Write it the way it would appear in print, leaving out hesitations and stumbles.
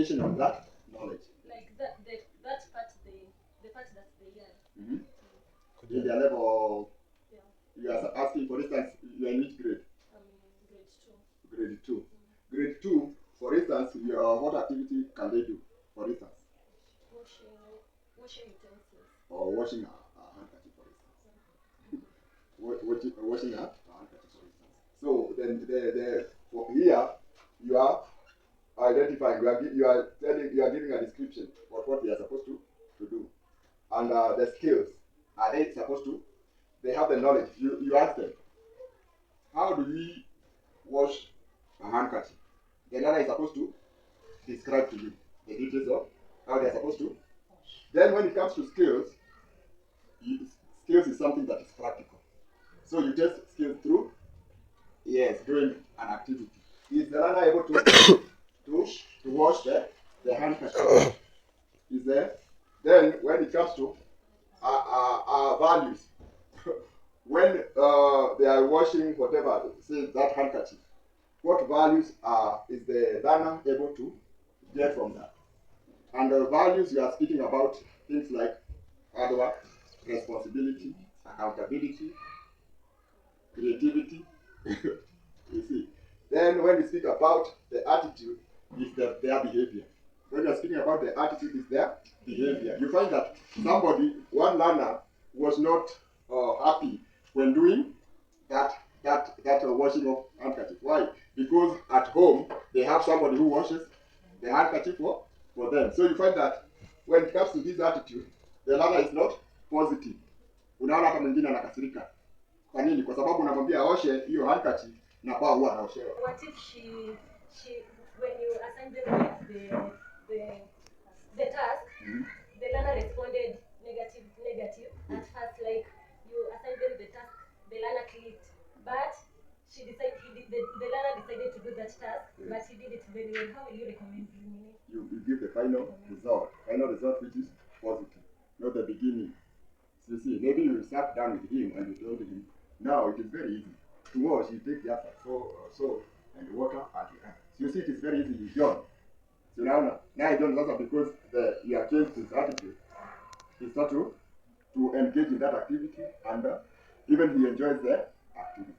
application of that knowledge. Like that part, the part that they learn. In their level, Yeah. you are asking, for instance, you are in which grade? Grade 2. Grade 2. Grade 2, for instance, what activity can they do? For instance, Washing utensils. or washing a handkerchief, for instance. Washing a handkerchief, for instance. So then, for here, you are identifying. You are giving a description of what they are supposed to do, and the skills. Are they supposed to? They have the knowledge. You ask them, how do we wash a handkerchief? The learner is supposed to describe to you the details of how they are supposed to. Then when it comes to skills, skills is something that is practical. So you test skills through, doing an activity. Is the learner able to wash the handkerchief? Is there? Then when it comes to values, when they are washing whatever, say that handkerchief, what values is the learner able to get from that? And the values you are speaking about, things like hard work, responsibility, accountability, creativity. You see. Then when we speak about the attitude, is their behavior. When we are speaking about the attitude, is their behavior. You find that one learner was not happy when doing that washing of handkerchief. Why? Because at home they have somebody who washes the handkerchief for them. So you find that when it comes to this attitude, the learner is not positive. Unaona hata mwingine anakasirika. Kwa nini? Kwa sababu unamwambia aoshe hiyo handkerchief na kwa huwa anaoshewa. What if she when you assign them the task, the learner responded negative. At first, like you assign them the task, the learner clicked, but the learner decided to do that task, but he did it very well. How will you recommend doing it? You give the final result which is positive, not the beginning. So you see, maybe you sat down with him and you told him, now it is very easy to wash. You take the soap and water at the end. So you see, it is very easy. You join. So now I don't answer because you have changed his attitude. He starts to engage in that activity, and even he enjoys the activity.